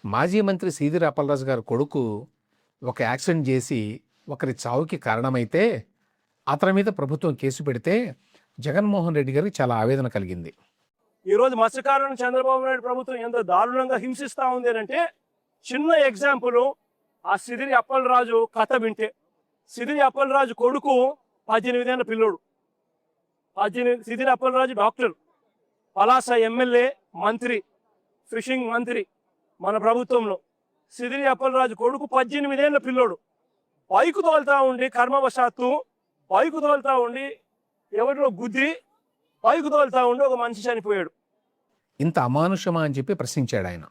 మాజీ మంత్రి సీదిరి అప్పలరాజు గారి కొడుకు ఒక యాక్సిడెంట్ చేసి ఒకరి చావుకి కారణమైతే అతని మీద ప్రభుత్వం కేసు పెడితే జగన్మోహన్ రెడ్డి గారికి చాలా ఆవేదన కలిగింది. ఈరోజు మత్స్యకారులను చంద్రబాబు నాయుడు ప్రభుత్వం ఎంత దారుణంగా హింసిస్తూ ఉంది అంటే చిన్న ఎగ్జాంపుల్ ఆ సిదిరి అప్పలరాజు కథ వింటే. సిదిరి అప్పలరాజు కొడుకు 18 ఏళ్ళ పిల్లోడు. సిదిరి అప్పలరాజు డాక్టర్, పలాస ఎమ్మెల్యే, మంత్రి, ఫిషింగ్ మంత్రి మన ప్రభుత్వంలో. సిదిరి అప్పలరాజు కొడుకు 18 ఏళ్ళ పిల్లోడు. బైకు తోలుతా ఉండి కర్మవశాత్తు బైకు తోలుతా ఉండి ఎవరిలో గుద్ది బైకు తోలుతా ఉండి ఒక మనిషి చనిపోయాడు. ఇంత అమానుషమా అని చెప్పి ప్రశ్నించాడు ఆయన.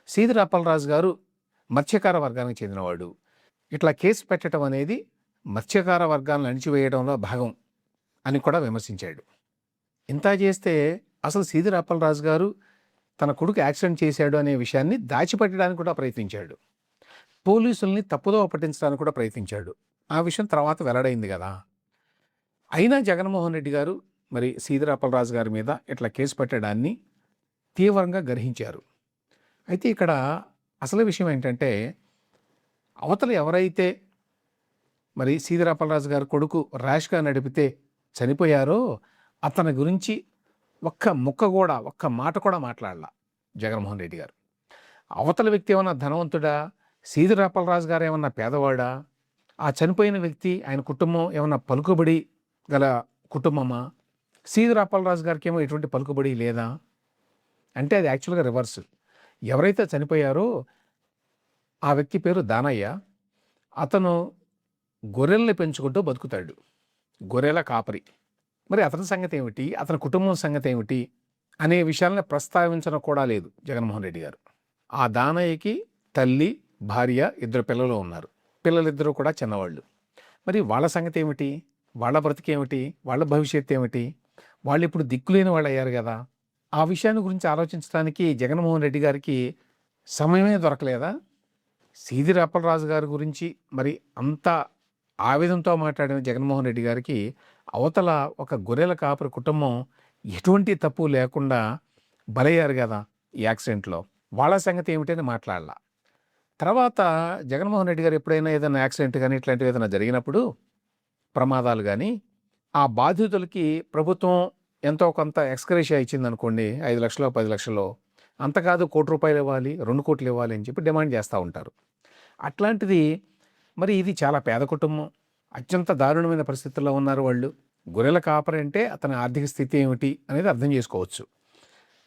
సీదిరి అప్పలరాజు గారు మత్స్యకార వర్గానికి చెందినవాడు. ఇట్లా కేసు పెట్టడం అనేది మత్స్యకార వర్గాలను అణిచివేయడంలో భాగం అని కూడా విమర్శించాడు. ఇంత చేస్తే అసలు సీదిరి అప్పలరాజు గారు తన కొడుకు యాక్సిడెంట్ చేశాడు అనే విషయాన్ని దాచిపెట్టడానికి కూడా ప్రయత్నించాడు. పోలీసుల్ని తప్పుదోవ పట్టించడానికి కూడా ప్రయత్నించాడు. ఆ విషయం తర్వాత వెల్లడైంది కదా. అయినా జగన్మోహన్ రెడ్డి గారు మరి సీదిరి అప్పలరాజు గారి మీద ఇట్లా కేసు పెట్టడాన్ని తీవ్రంగా గ్రహించారు. అయితే ఇక్కడ అసలు విషయం ఏంటంటే, అవతల ఎవరైతే మరి సీదిరి అప్పలరాజు గారి కొడుకు ర్యాష్గా నడిపితే చనిపోయారో అతని గురించి ఒక్క ముక్క కూడా ఒక్క మాట కూడా మాట్లాడాల జగన్మోహన్ రెడ్డి గారు. అవతల వ్యక్తి ఏమన్నా ధనవంతుడా, సీదిరి అప్పలరాజు గారు ఏమన్నా పేదవాడా, ఆ చనిపోయిన వ్యక్తి ఆయన కుటుంబం ఏమన్నా పలుకుబడి గల కుటుంబమా, సీదిరి అప్పలరాజు గారికి ఏమో ఎటువంటి పలుకుబడి లేదా అంటే అది యాక్చువల్గా రివర్స్. ఎవరైతే చనిపోయారో ఆ వ్యక్తి పేరు దానయ్య. అతను గొర్రెల్ని పెంచుకుంటూ బతుకుతాడు, గొర్రెల కాపరి. మరి అతని సంగతి ఏమిటి, అతని కుటుంబం సంగతి ఏమిటి అనే విషయాలను ప్రస్తావించడం కూడా లేదు జగన్మోహన్ రెడ్డి గారు. ఆ దానయ్యకి తల్లి, భార్య, 2 పిల్లలు ఉన్నారు. పిల్లలిద్దరూ కూడా చిన్నవాళ్ళు. మరి వాళ్ళ సంగతి ఏమిటి, వాళ్ళ బ్రతికేమిటి, వాళ్ళ భవిష్యత్తు ఏమిటి, వాళ్ళు ఇప్పుడు దిక్కులేని వాళ్ళు అయ్యారు కదా. ఆ విషయాన్ని గురించి ఆలోచించడానికి జగన్మోహన్ రెడ్డి గారికి సమయమే దొరకలేదా? సీదిరి అప్పలరాజు గారి గురించి మరి అంత ఆవేదనతో మాట్లాడిన జగన్మోహన్ రెడ్డి గారికి అవతల ఒక గొర్రెల కాపరి కుటుంబం ఎటువంటి తప్పు లేకుండా బలయ్యారు కదా ఈ యాక్సిడెంట్లో. వాళ్ళ సంగతి ఏమిటని మాట్లాడాల. తర్వాత జగన్మోహన్ రెడ్డి గారు ఎప్పుడైనా ఏదైనా యాక్సిడెంట్ కానీ ఇట్లాంటివి ఏదైనా జరిగినప్పుడు, ప్రమాదాలు కానీ, ఆ బాధితులకి ప్రభుత్వం ఎంతో కొంత ఎక్స్గ్రేషియా ఇచ్చిందనుకోండి, 5 లక్షలు 10 లక్షలు, అంతకాదు 1 కోటి రూపాయలు ఇవ్వాలి, 2 కోట్లు ఇవ్వాలి అని చెప్పి డిమాండ్ చేస్తూ ఉంటారు. అట్లాంటిది మరి ఇది చాలా పేద కుటుంబం, అత్యంత దారుణమైన పరిస్థితుల్లో ఉన్నారు వాళ్ళు. గొర్రెల కాపరి అంటే అతని ఆర్థిక స్థితి ఏమిటి అనేది అర్థం చేసుకోవచ్చు.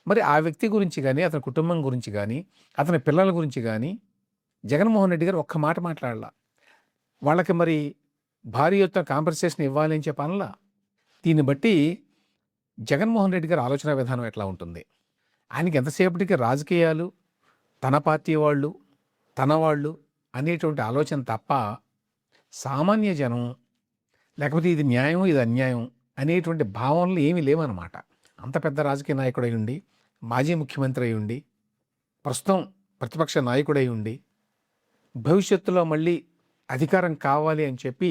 మరి ఆ వ్యక్తి గురించి కానీ, అతని కుటుంబం గురించి కానీ, అతని పిల్లల గురించి కానీ జగన్మోహన్ రెడ్డి గారు ఒక్క మాట మాట్లాడాల. వాళ్ళకి మరి భారీ ఎత్తున కాంపెన్సేషన్ ఇవ్వాలి అని చెప్పనలా. దీన్ని బట్టి జగన్మోహన్ రెడ్డి గారి ఆలోచన విధానం ఎట్లా ఉంటుంది, ఆయనకి ఎంతసేపటికి రాజకీయాలు, తన పార్టీ వాళ్ళు, తన వాళ్ళు అనేటువంటి ఆలోచన తప్ప సామాన్య జనం, లేకపోతే ఇది న్యాయం ఇది అన్యాయం అనేటువంటి భావనలు ఏమీ లేవన్నమాట. అంత పెద్ద రాజకీయ నాయకుడై ఉండి, మాజీ ముఖ్యమంత్రి అయి ఉండి, ప్రస్తుతం ప్రతిపక్ష నాయకుడై ఉండి, భవిష్యత్తులో మళ్ళీ అధికారం కావాలి అని చెప్పి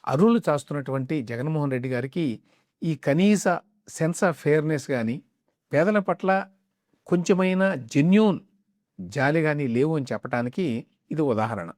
అరువులు చాస్తున్నటువంటి జగన్మోహన్ రెడ్డి గారికి ఈ కనీస సెన్స్ ఆఫ్ ఫెయిర్నెస్ కానీ, పేదల పట్ల కొంచెమైనా జెన్యూన్ జాలి కానీ లేవు అని చెప్పడానికి ఇది ఉదాహరణ.